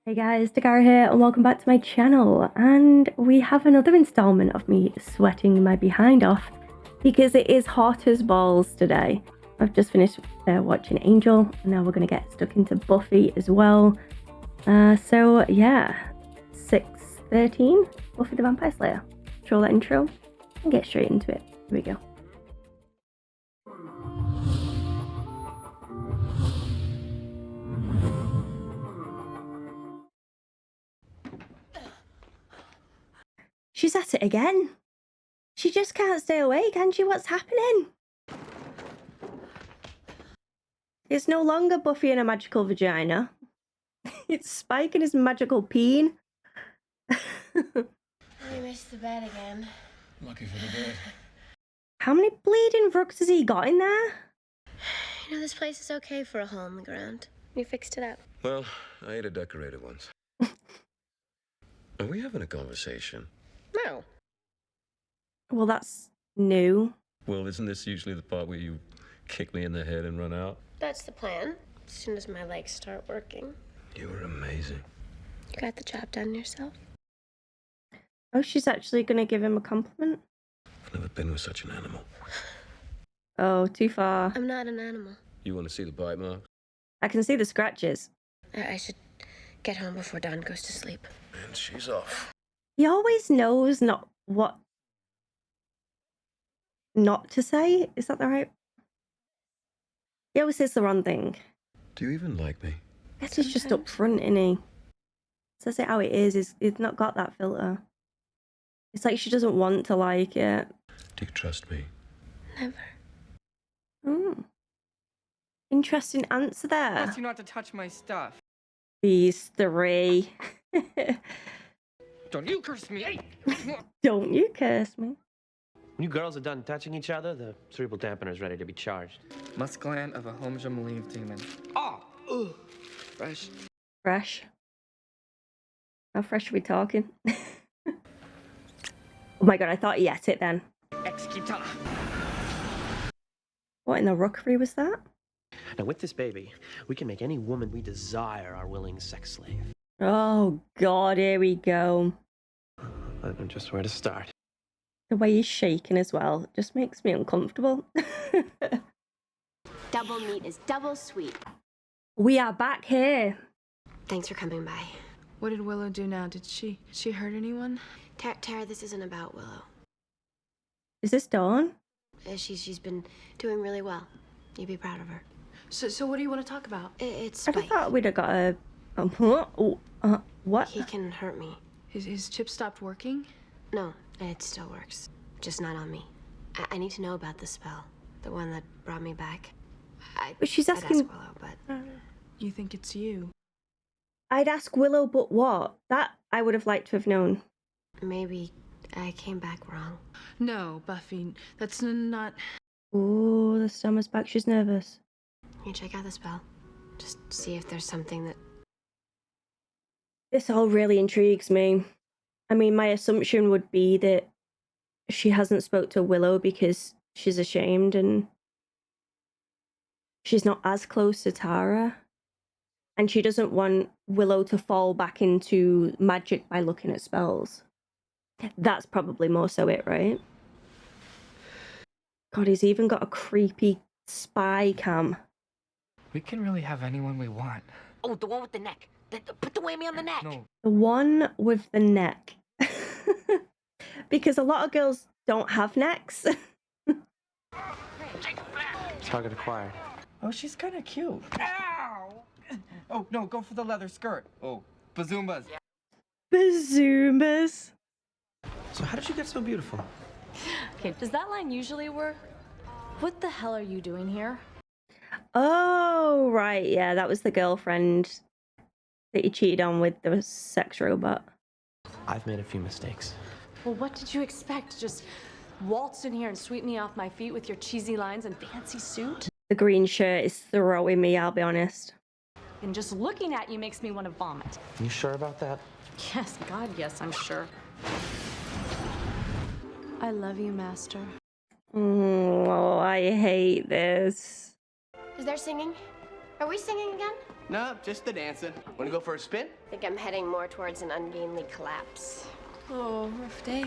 Hey guys, Dakara here and welcome back to my channel, and we have another installment of me sweating my behind off because it is hot as balls today. I've just finished watching Angel and now we're going to get stuck into Buffy as well. So yeah, 6/13, Buffy the Vampire Slayer. Control that intro and get straight into it. Here we go. She's at it again. She just can't stay away, can she? What's happening? It's no longer Buffy and a magical vagina. It's Spike and his magical peen. We missed the bed again. Lucky for the bed. How many bleeding rugs has he got in there? You know, this place is okay for a hole in the ground. We fixed it up. Well, I ate a decorator once. Are we having a conversation? No. Well, that's new. Well, isn't this usually the part where you kick me in the head and run out? That's the plan. As soon as my legs start working. You were amazing. You got the job done yourself? Oh, she's actually going to give him a compliment? I've never been with such an animal. Oh, too far. I'm not an animal. You want to see the bite marks? I can see the scratches. I should get home before Dawn goes to sleep. And she's off. He always knows what not to say. Is that the right? He always says the wrong thing. Do you even like me? I guess he's just up front, isn't he? Says it how it is. He's not got that filter. It's like she doesn't want to like it. Do you trust me? Never. Hmm. Interesting answer there. Asked you not to touch my stuff. These three. Don't you curse me! Hey! Don't you curse me. When you girls are done touching each other, the cerebral dampener is ready to be charged. Musk gland of a Homja Maliv demon. Oh! Ugh! Fresh. Fresh. How fresh are we talking? Oh my god, I thought he ate it then. Exquita. What in the rookery was that? Now, with this baby, we can make any woman we desire our willing sex slave. Oh god, here we go. I don't know just where to start. The way he's shaking as well just makes me uncomfortable. Double meat is double sweet. We are back here. Thanks for coming by. What did Willow do now? Did she hurt anyone? Tara, this isn't about Willow. Is this Dawn? She's been doing really well. You'd be proud of her. So what do you want to talk about? It's I Spike. thought we'd have got a... what? He can hurt me. His chip stopped working? No, it still works. Just not on me. I need to know about the spell. The one that brought me back. But she's I'd asking... ask Willow, but... You think it's you? I'd ask Willow, but what? That I would have liked to have known. Maybe I came back wrong. No, Buffy. That's not... Oh, the summer's back. She's nervous. You check out the spell. Just see if there's something that... This all really intrigues me. I mean, my assumption would be that she hasn't spoke to Willow because she's ashamed and she's not as close to Tara. And she doesn't want Willow to fall back into magic by looking at spells. That's probably more so it, right? God, he's even got a creepy spy cam. We can really have anyone we want. Oh, the one with the neck. Put the whammy on the neck. No. The one with the neck. Because a lot of girls don't have necks. Target acquired. Oh, she's kind of cute. Ow! Oh, no, go for the leather skirt. Oh, bazoombas. Bazoomas. So how did you get so beautiful? Okay, does that line usually work? What the hell are you doing here? Oh, right. Yeah, that was the girlfriend that he cheated on with the sex robot. I've made a few mistakes. Well, what did you expect? Just waltz in here and sweep me off my feet with your cheesy lines and fancy suit? The green shirt is throwing me, I'll be honest. And just looking at you makes me want to vomit. You sure about that? Yes, God, yes, I'm sure. I love you, Master. Oh, I hate this. Is there singing? Are we singing again? No, just the dancing. Wanna go for a spin? I think I'm heading more towards an ungainly collapse. Oh, rough day.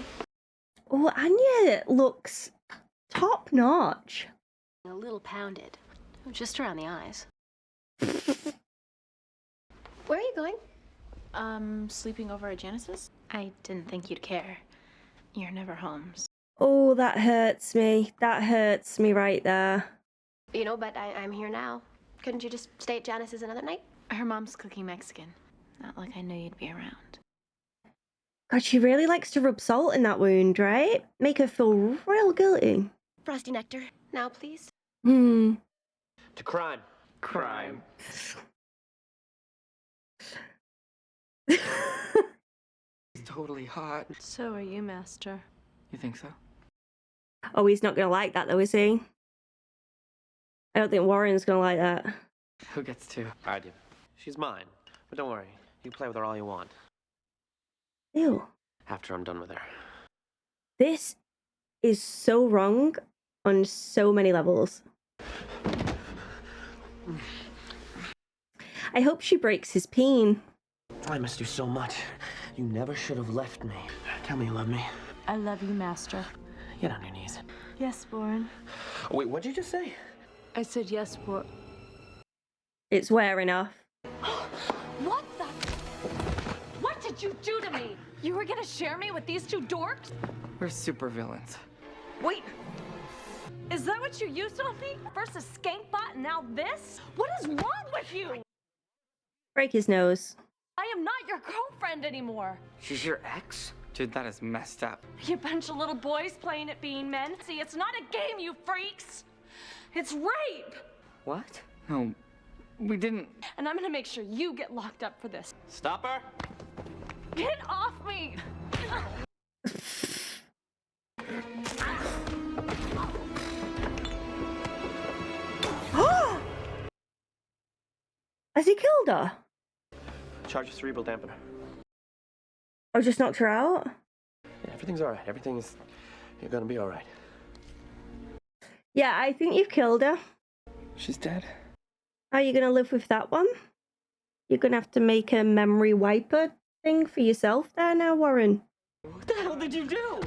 Oh, Anya looks top notch. A little pounded. Just around the eyes. Where are you going? Sleeping over at Janice's? I didn't think you'd care. You're never home. Oh, that hurts me. That hurts me right there. You know, but I'm here now. Couldn't you just stay at Janice's another night? Her mom's cooking Mexican. Not like I knew you'd be around. God, she really likes to rub salt in that wound, right? Make her feel real guilty. Frosty nectar. Now, please. Hmm. To crime. Crime. It's totally hot. So are you, Master. You think so? Oh, he's not gonna like that though, is he? I don't think Warren's gonna like that. Who gets to? I do. She's mine. But don't worry. You can play with her all you want. Ew. After I'm done with her. This is so wrong on so many levels. I hope she breaks his peen. I missed you so much. You never should have left me. Tell me you love me. I love you, Master. Get on your knees. Yes, Warren. Oh, wait, what'd you just say? I said yes, Warren. It's wearing off. What the? What did you do to me? You were gonna share me with these two dorks? We're supervillains. Wait. Is that what you used on me? First a skankbot and now this? What is wrong with you? Break his nose. I am not your girlfriend anymore. She's your ex? Dude, that is messed up. You bunch of little boys playing at being men. See, it's not a game, you freaks. It's rape. What? No, we didn't. And I'm gonna make sure you get locked up for this. Stop her. Get off me! Has he killed her? Charge of cerebral dampener. Or just knocked her out? Yeah, everything's all right. Everything's... You're gonna be all right. Yeah, I think you've killed her. She's dead. How are you gonna live with that one? You're gonna have to make a memory wiper thing for yourself there now, Warren. What the hell did you do?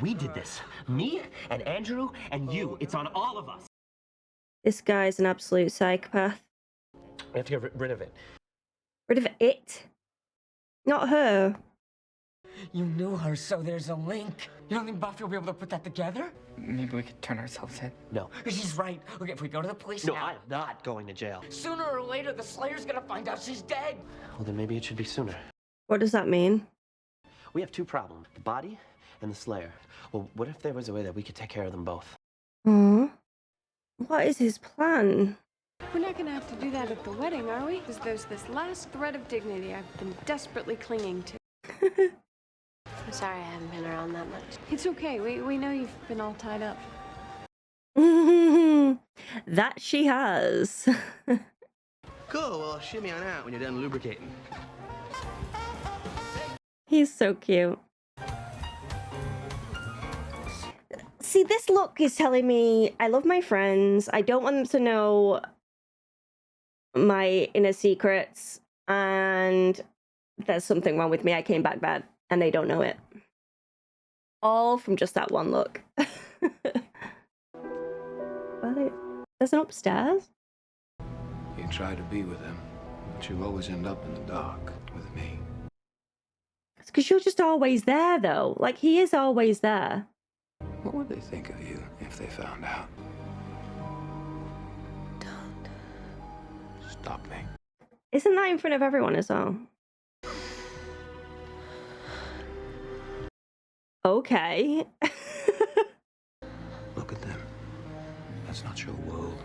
We did this. Me and Andrew and you. It's on all of us. This guy's an absolute psychopath. We have to get rid of it. Rid of it. Not her. You knew her, so there's a link. You don't think Buffy will be able to put that together? Maybe we could turn ourselves in. No. She's right. Look, if we go to the police No, now, I'm not going to jail. sooner or later, the Slayer's gonna find out she's dead. Well, then maybe it should be sooner. What does that mean? We have two problems. The body and the Slayer. Well, what if there was a way that we could take care of them both? Hmm. What is his plan? We're not gonna have to do that at the wedding, are we? Because there's this last thread of dignity I've been desperately clinging to. I'm sorry I haven't been around that much. It's okay. We know you've been all tied up. That she has. Cool, well, shimmy on out when you're done lubricating. He's so cute. See, this look is telling me I love my friends. I don't want them to know my inner secrets. And there's something wrong with me. I came back bad and they don't know it. All from just that one look. Well, there's an upstairs. You try to be with him, but you always end up in the dark with me. It's because you're just always there, though. Like, he is always there. What would they think of you if they found out? Don't. Stop me. Isn't that in front of everyone as well? Okay. Look at them. That's not your world.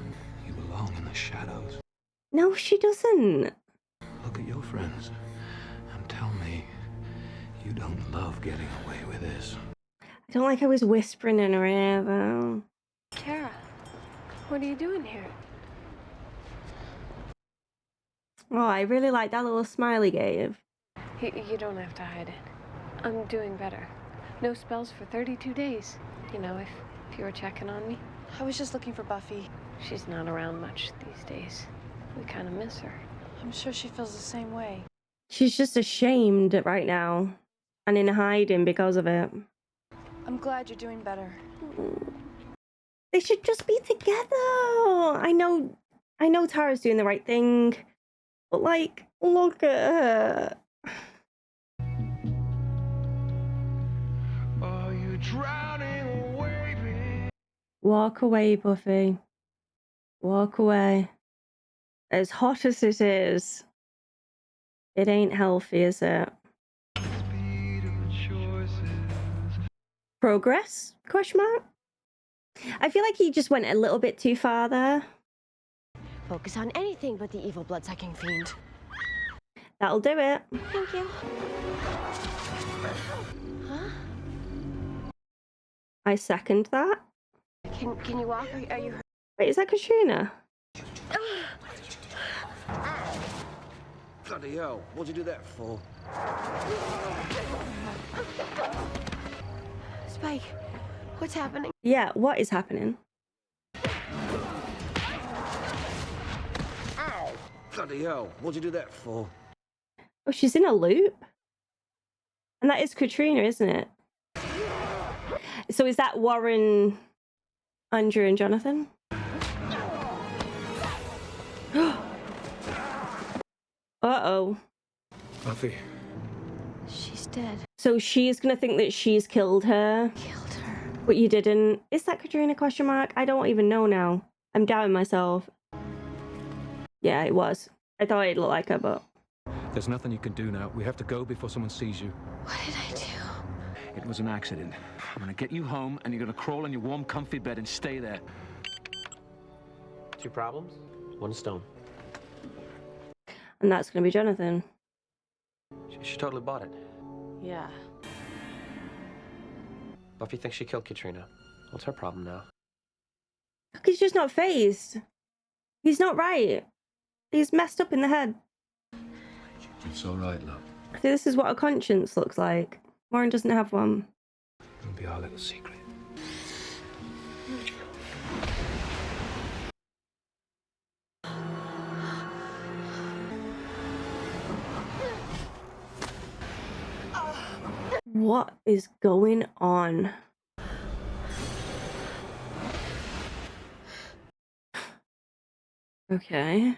You belong in the shadows. No, she doesn't. Look at your friends and tell me you don't love getting away with this. I don't like I was whispering in her ear, though. Kara, what are you doing here? Oh, I really like that little smile he gave. You don't have to hide it. I'm doing better. No spells for 32 days. You know, if you were checking on me. I was just looking for Buffy. She's not around much these days. We kind of miss her. I'm sure she feels the same way. She's just ashamed right now and in hiding because of it. I'm glad you're doing better. They should just be together. I know Tara's doing the right thing, but like, look at her. Are you drowning away, baby? Walk away, Buffy. Walk away. As hot as it is, it ain't healthy, is it? Progress? Question mark? I feel like he just went a little bit too far there. Focus on anything but the evil blood-sucking fiend. That'll do it. Thank you. Huh? I second that. Can you walk? Are you hurt? Wait, is that Katrina? Bloody hell, what'd you do that for? Spike, what's happening? Yeah, what is happening? Ow! Bloody hell, what'd you do that for? Oh, she's in a loop? And that is Katrina, isn't it? So is that Warren, Andrew, and Jonathan? Uh-oh. Buffy. She's dead. So she's gonna think that she's killed her. Killed her. But you didn't. Is that Katrina, question mark? I don't even know now. I'm doubting myself. Yeah, it was. I thought it looked like her, but... There's nothing you can do now. We have to go before someone sees you. What did I do? It was an accident. I'm gonna get you home, and you're gonna crawl in your warm, comfy bed and stay there. 2 problems, 1 stone. And that's gonna be Jonathan. She totally bought it. Yeah. Buffy thinks she killed Katrina. What's her problem now? He's just not phased. He's not right. He's messed up in the head. It's all right, love. See, this is what a conscience looks like. Warren doesn't have one. It'll be our little secret. What is going on? Okay.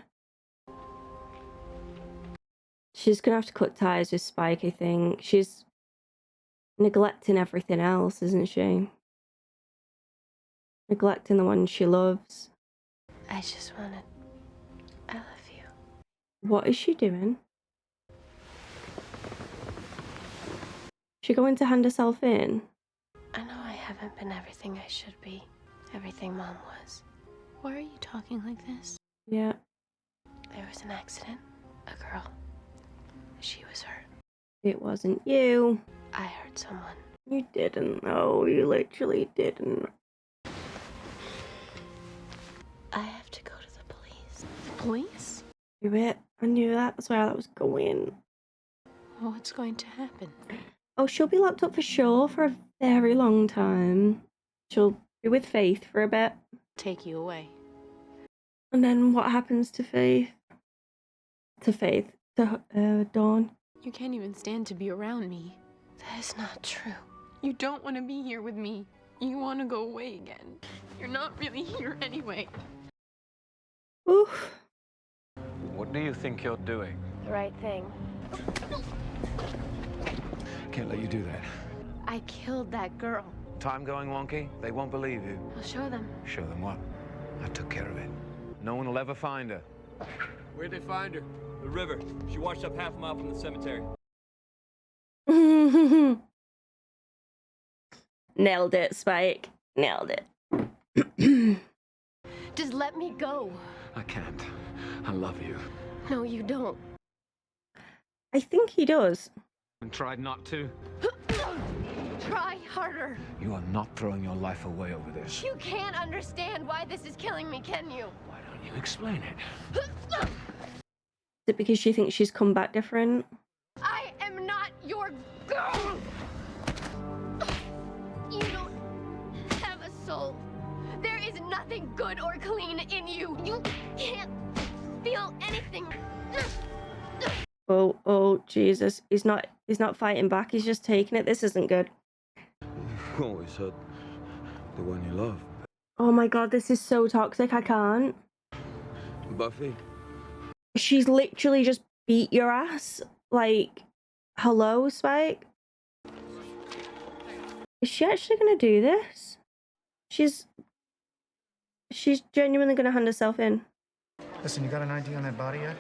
She's gonna have to cut ties with Spike, I think. She's neglecting everything else, isn't she? Neglecting the one she loves. I just wanted... I love you. What is she doing? She going to hand herself in? I know I haven't been everything I should be. Everything Mom was. Why are you talking like this? Yeah. There was an accident. A girl. She was hurt. It wasn't you. I hurt someone. You didn't. No, you literally didn't. I have to go to the police. The police? Do it. I knew that. That's where that was going. What's going to happen? Oh, she'll be locked up for sure for a very long time. She'll be with Faith for a bit. Take you away. And then what happens to Faith? To Faith. To Dawn. You can't even stand to be around me. That is not true. You don't want to be here with me. You want to go away again. You're not really here anyway. Oof. What do you think you're doing? The right thing. Can't let you do that. I killed that girl. Time going wonky? They won't believe you. I'll show them. Show them what? I took care of it. No one will ever find her. Where'd they find her? The river. She washed up half a mile from the cemetery. Nailed it, Spike. Nailed it. Just let me go. I can't. I love you. No, you don't. I think he does. And tried not to. Try harder. You are not throwing your life away over this. You can't understand why this is killing me, can you? Why don't you explain it? Is it because she thinks she's come back different? I am not your girl. You don't have a soul. There is nothing good or clean in you. You can't feel anything. Oh, Jesus. He's not fighting back. He's just taking it. This isn't good. You always hurt the one you love. Oh my God, this is so toxic. I can't. Buffy? She's literally just beat your ass. Like, hello, Spike? Is she actually gonna do this? She's genuinely gonna hand herself in. Listen, you got an ID on that body yet?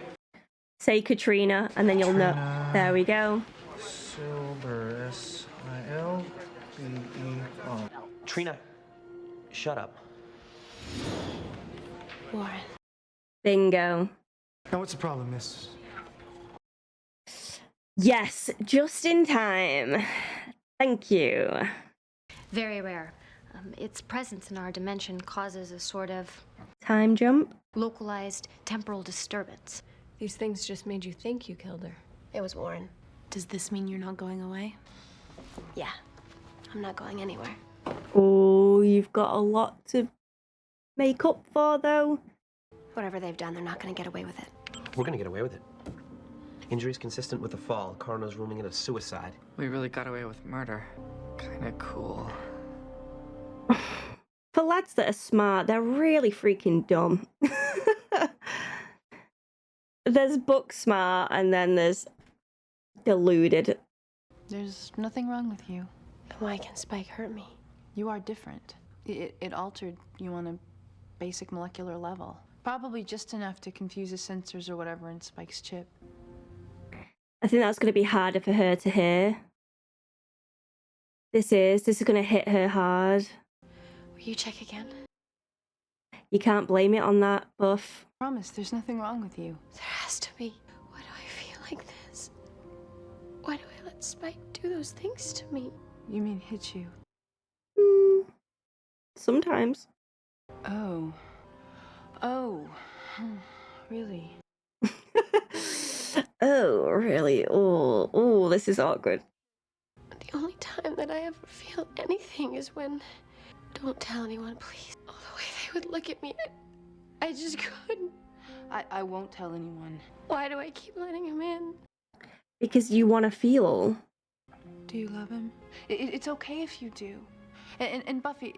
Say Katrina, and then you'll know. There we go. Silber, S-I-L-B-E-R. Trina, shut up. Warren. Bingo. Now, what's the problem, miss? Yes, just in time. Thank you. Very rare. Its presence in our dimension causes a sort of time jump, localized temporal disturbance. These things just made you think you killed her. It was Warren. Does this mean you're not going away? Yeah. I'm not going anywhere. Oh, you've got a lot to make up for, though. Whatever they've done, they're not going to get away with it. We're gonna get away with it. Injuries consistent with the fall. Coroner's ruling it a suicide. We really got away with murder. Kinda cool. For lads that are smart, they're really freaking dumb. There's book smart, and then there's deluded. There's nothing wrong with you. Why can Spike hurt me? You are different. It altered you on a basic molecular level. Probably just enough to confuse the sensors or whatever in Spike's chip. I think that's going to be harder for her to hear. This is going to hit her hard. Will you check again? You can't blame it on that, Buff. Promise, there's nothing wrong with you. There has to be. Why do I feel like this? Why do I let Spike do those things to me? You mean hit you? Sometimes. Oh, really? Oh, really? Oh, this is awkward. The only time that I ever feel anything is when... Don't tell anyone, please. Oh, the way they would look at me, I just couldn't. I won't tell anyone. Why do I keep letting him in? Because you want to feel. Do you love him? It's okay if you do. And Buffy,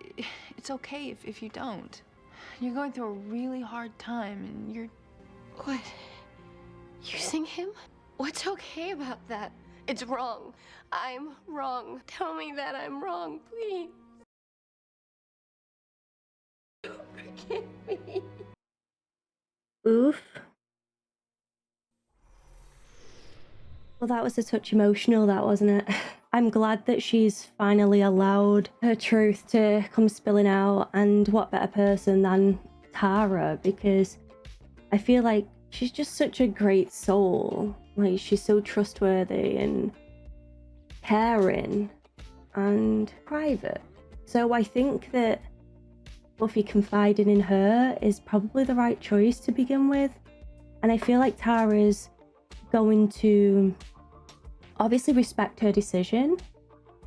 it's okay if you don't. You're going through a really hard time and you're... What? Using him? What's okay about that? It's wrong. I'm wrong. Tell me that I'm wrong, please. Forgive me. Oof. Well, that was a touch emotional, that wasn't it? I'm glad that she's finally allowed her truth to come spilling out, and what better person than Tara, because I feel like she's just such a great soul. Like, she's so trustworthy and caring and private. So I think that Buffy confiding in her is probably the right choice to begin with. And I feel like Tara's going to obviously respect her decision,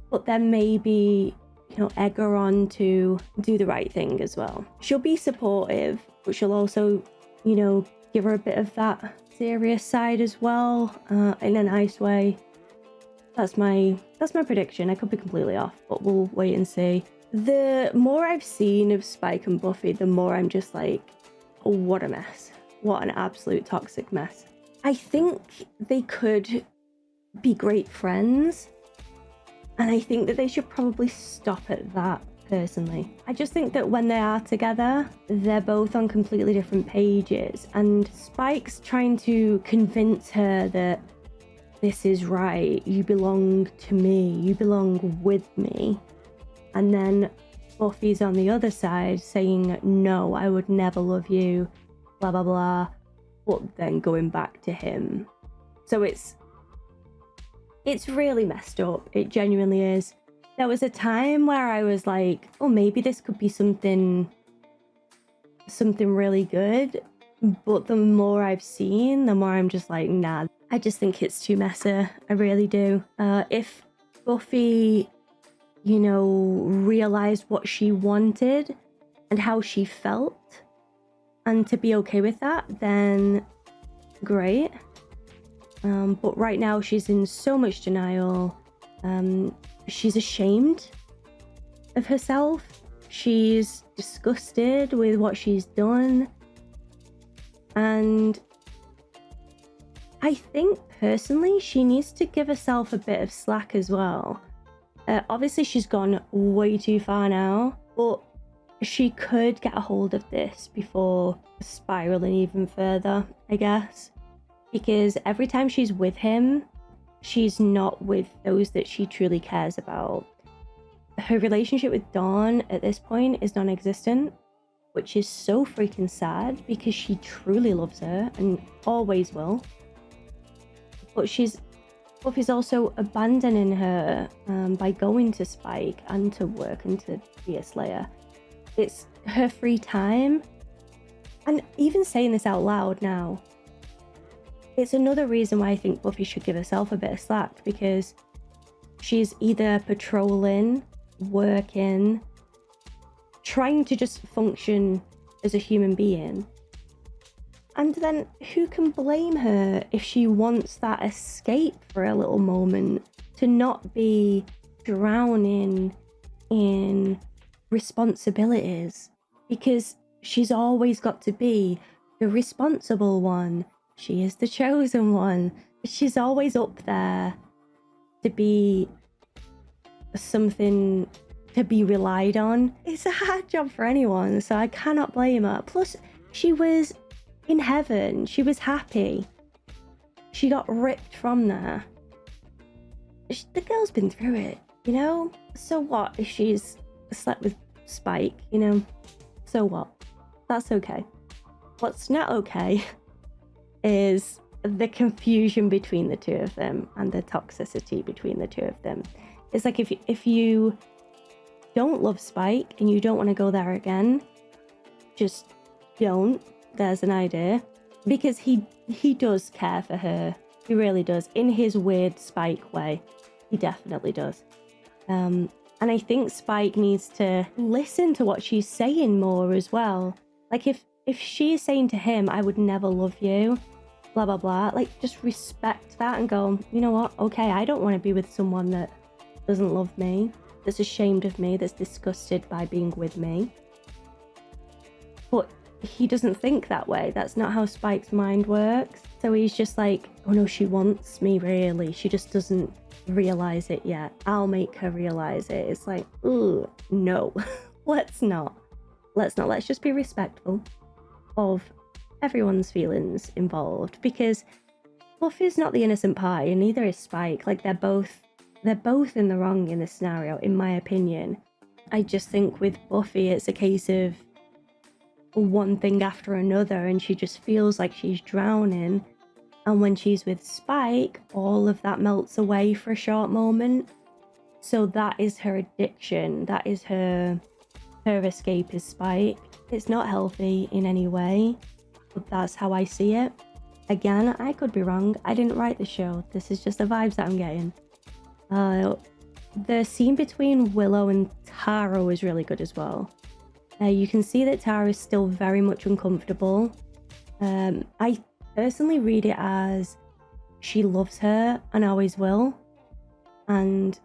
but then maybe, you know, egg her on to do the right thing as well. She'll be supportive, but she'll also, you know, give her a bit of that serious side as well, in a nice way. That's my prediction. I could be completely off, but we'll wait and see. The more I've seen of Spike and Buffy, the more I'm just like, oh, what a mess. What an absolute toxic mess. I think they could be great friends, and I think that they should probably stop at that, personally. I just think that when they are together, they're both on completely different pages, and Spike's trying to convince her that this is right, you belong to me, you belong with me. And then Buffy's on the other side saying, no, I would never love you, blah, blah, blah, but then going back to him. So it's really messed up. It genuinely is. There was a time where I was like, oh, maybe this could be something really good. But the more I've seen, the more I'm just like, nah, I just think it's too messy. I really do. If Buffy, you know, realized what she wanted and how she felt, and to be okay with that, then great. But right now she's in so much denial. She's ashamed of herself. She's disgusted with what she's done. And I think personally she needs to give herself a bit of slack as well. Obviously she's gone way too far now, but she could get a hold of this before spiraling even further, I guess. Because every time she's with him, she's not with those that she truly cares about. Her relationship with Dawn at this point is non-existent, which is so freaking sad because she truly loves her and always will. But Buffy's also abandoning her by going to Spike and to work and to be a Slayer. It's her free time. And even saying this out loud now, it's another reason why I think Buffy should give herself a bit of slack, because she's either patrolling, working, trying to just function as a human being. And then who can blame her if she wants that escape for a little moment, to not be drowning in responsibilities? Because she's always got to be the responsible one. She is the chosen one. She's always up there to be something to be relied on. It's a hard job for anyone, so I cannot blame her. Plus, she was in heaven. She was happy. She got ripped from there. The girl's been through it, you know? So what if she's slept with Spike, you know? So what? That's okay. What's not okay is the confusion between the two of them and the toxicity between the two of them. It's like if you don't love Spike and you don't want to go there again, just don't. There's an idea. Because he does care for her. He really does. In his weird Spike way. He definitely does. And I think Spike needs to listen to what she's saying more as well. Like if she's saying to him, I would never love you, blah, blah, blah. Like just respect that and go, you know what? Okay, I don't want to be with someone that doesn't love me, that's ashamed of me, that's disgusted by being with me. But he doesn't think that way. That's not how Spike's mind works. So he's just like, oh no, she wants me really. She just doesn't realize it yet. I'll make her realize it. It's like, ooh, no, let's not. Let's just be respectful of everyone's feelings involved, because Buffy's not the innocent party and neither is Spike. Like they're both in the wrong in this scenario, in my opinion. I just think with Buffy, it's a case of one thing after another and she just feels like she's drowning. And when she's with Spike, all of that melts away for a short moment. So that is her addiction. That is her escape is Spike. It's not healthy in any way, but that's how I see it. Again, I could be wrong. I didn't write the show. This is just the vibes that I'm getting. The scene between Willow and Tara was really good as well. You can see that Tara is still very much uncomfortable. I personally read it as she loves her and always will. And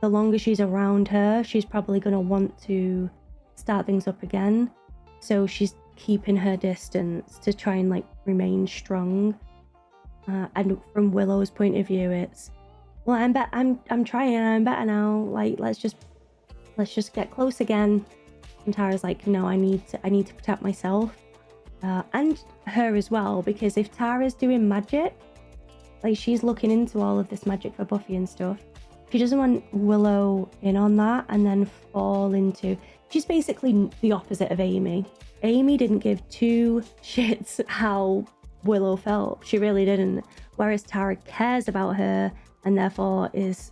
the longer she's around her, she's probably going to want to start things up again. So she's keeping her distance to try and like remain strong. And from Willow's point of view, it's, well, I'm trying, I'm better now. Like, let's just get close again. And Tara's like, no, I need to protect myself. And her as well, because if Tara's doing magic, like she's looking into all of this magic for Buffy and stuff, she doesn't want Willow in on that and then fall into... She's basically the opposite of Amy. Amy didn't give two shits how Willow felt. She really didn't. Whereas Tara cares about her and therefore is,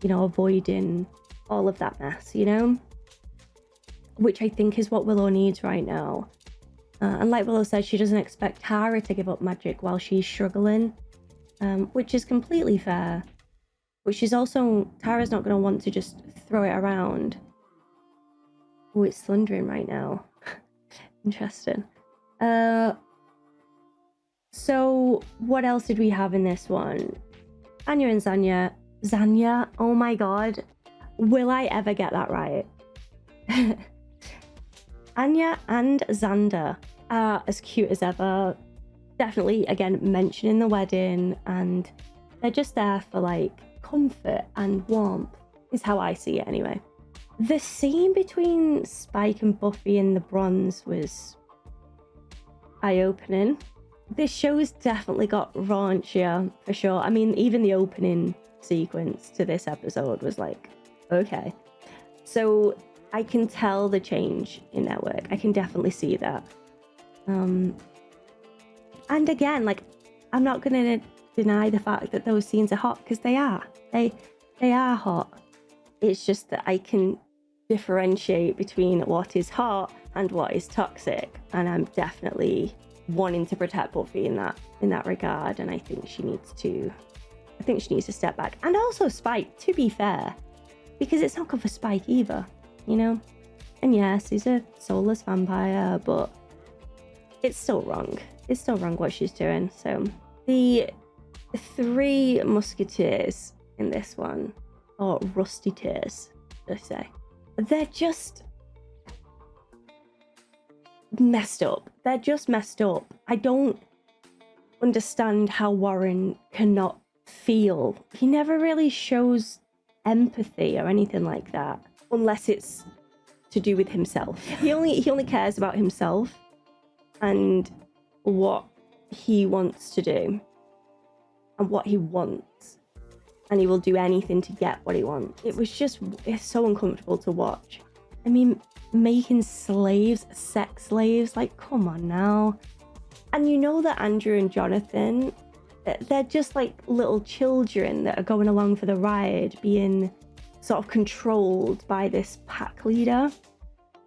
you know, avoiding all of that mess, you know? Which I think is what Willow needs right now. And like Willow said, she doesn't expect Tara to give up magic while she's struggling, which is completely fair. But she's also... Tara's not going to want to just throw it around. Oh, it's thundering right now. Interesting. So what else did we have in this one? Anya and Zanya, oh my god, will I ever get that right? Anya and Xander are as cute as ever. Definitely, again, mentioning the wedding, and they're just there for like comfort and warmth, is how I see it anyway. The scene between Spike and Buffy in the bronze was eye-opening. This show's definitely got raunchier for sure. I mean, even the opening sequence to this episode was like, okay. So I can tell the change in their work. I can definitely see that. And again, like, I'm not gonna deny the fact that those scenes are hot, because they are. They are hot. It's just that I can differentiate between what is hot and what is toxic, and I'm definitely wanting to protect Buffy in that regard, and I think she needs to step back. And also Spike, to be fair, because it's not good for Spike either, you know? And yes, he's a soulless vampire, but it's still wrong. It's still wrong what she's doing. So the three musketeers in this one, or rusty tears, let's say, they're just messed up. They're just messed up. I don't understand how Warren cannot feel. He never really shows empathy or anything like that, unless it's to do with himself. He only cares about himself and what he wants to do and what he wants, and he will do anything to get what he wants. It's so uncomfortable to watch. I mean, making slaves, sex slaves, like, come on now. And you know that Andrew and Jonathan, they're just like little children that are going along for the ride, being sort of controlled by this pack leader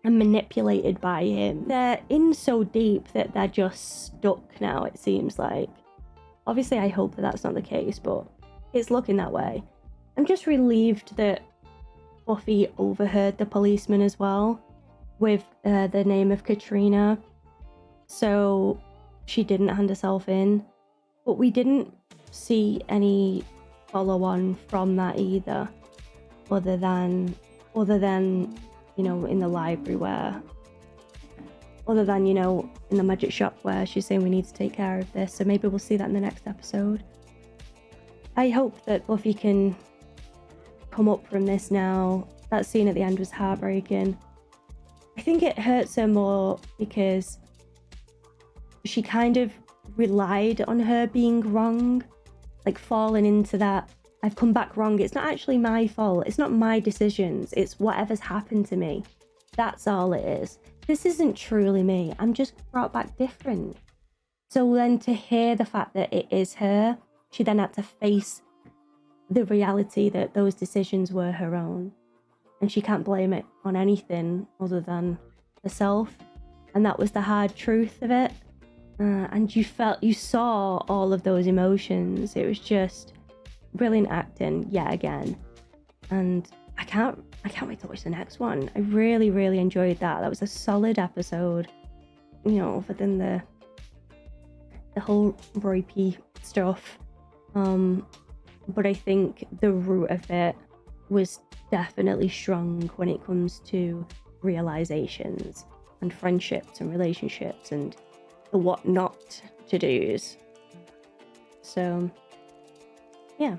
and manipulated by him. They're in so deep that they're just stuck now, it seems like. Obviously, I hope that that's not the case, but it's looking that way. I'm just relieved that Buffy overheard the policeman as well, with the name of Katrina, so she didn't hand herself in. But we didn't see any follow-on from that either, other than you know, in the library in the magic shop where she's saying we need to take care of this. So maybe we'll see that in the next episode. I hope that Buffy can come up from this now. That scene at the end was heartbreaking. I think it hurts her more because she kind of relied on her being wrong, like falling into that, I've come back wrong, it's not actually my fault, it's not my decisions, it's whatever's happened to me. That's all it is. This isn't truly me, I'm just brought back different. So then to hear the fact that it is her, she then had to face the reality that those decisions were her own, and she can't blame it on anything other than herself. And that was the hard truth of it. And you saw all of those emotions. It was just brilliant acting yet again. And I can't wait to watch the next one. I really, really enjoyed that. That was a solid episode, you know, other than the whole rapey stuff. But I think the root of it was definitely strong when it comes to realizations and friendships and relationships and the what not to do's. So yeah,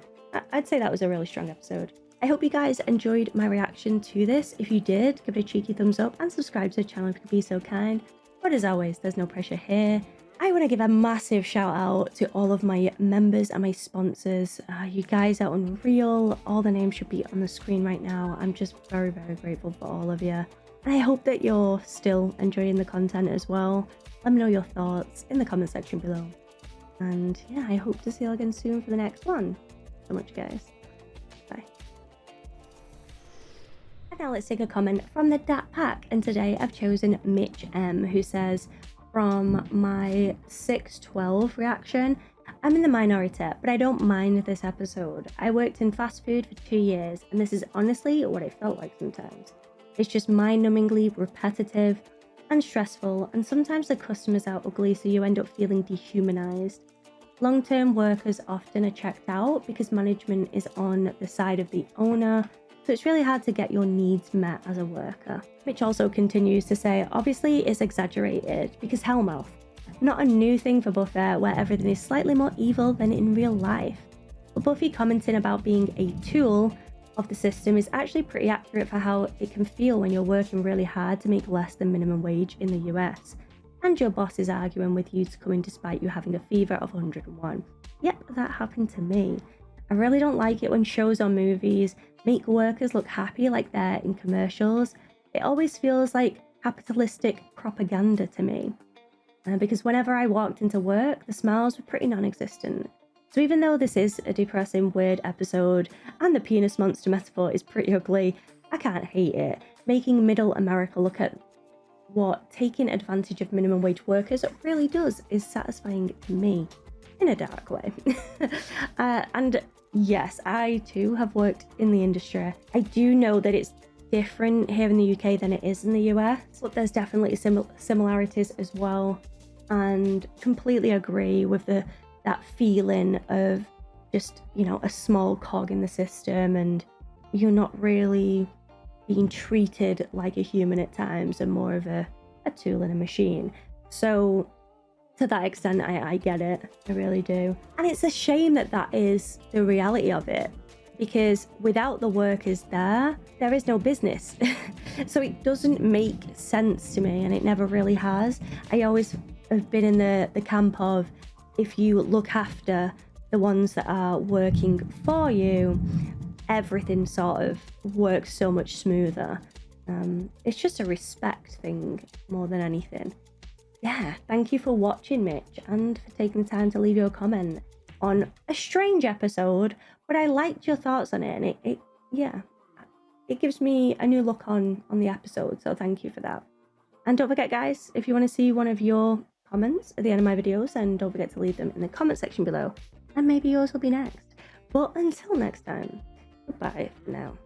I'd say that was a really strong episode. I hope you guys enjoyed my reaction to this. If you did, give it a cheeky thumbs up and subscribe to the channel if you could be so kind. But as always, there's no pressure here. I want to give a massive shout out to all of my members and my sponsors. You guys are unreal. All the names should be on the screen right now. I'm just very, very grateful for all of you. And I hope that you're still enjoying the content as well. Let me know your thoughts in the comment section below. And yeah, I hope to see you all again soon for the next one. So much, guys. Bye. And now let's take a comment from the Dat Pack. And today I've chosen Mitch M, who says, from my 6/12 reaction, I'm in the minority, but I don't mind this episode. I worked in fast food for 2 years, and this is honestly what it felt like sometimes. It's just mind-numbingly repetitive. and stressful, and sometimes the customers are ugly, so you end up feeling dehumanized. Long-term workers often are checked out because management is on the side of the owner, so it's really hard to get your needs met as a worker. Mitch also continues to say, obviously it's exaggerated because Hellmouth. Not a new thing for Buffy, where everything is slightly more evil than in real life. But Buffy commenting about being a tool of the system is actually pretty accurate for how it can feel when you're working really hard to make less than minimum wage in the US. And your boss is arguing with you to come in despite you having a fever of 101. Yep, that happened to me. I really don't like it when shows or movies make workers look happy like they're in commercials. It always feels like capitalistic propaganda to me. Because whenever I walked into work, the smiles were pretty non-existent. So even though this is a depressing, weird episode, and the penis monster metaphor is pretty ugly, I can't hate it. Making middle America look at what taking advantage of minimum wage workers really does is satisfying to me, in a dark way. And yes, I too have worked in the industry. I do know that it's different here in the UK than it is in the US, but there's definitely similarities as well, and completely agree with that feeling of just, you know, a small cog in the system and you're not really being treated like a human at times and more of a tool in a machine. So to that extent, I get it. I really do. And it's a shame that that is the reality of it, because without the workers there is no business. So it doesn't make sense to me, and it never really has. I always have been in the camp of, if you look after the ones that are working for you, everything sort of works so much smoother. It's just a respect thing more than anything. Yeah, thank you for watching, Mitch, and for taking the time to leave your comment on a strange episode, but I liked your thoughts on it, and it gives me a new look on the episode, so thank you for that. And don't forget, guys, if you want to see one of your comments at the end of my videos, then don't forget to leave them in the comment section below, and maybe yours will be next. But until next time, goodbye for now.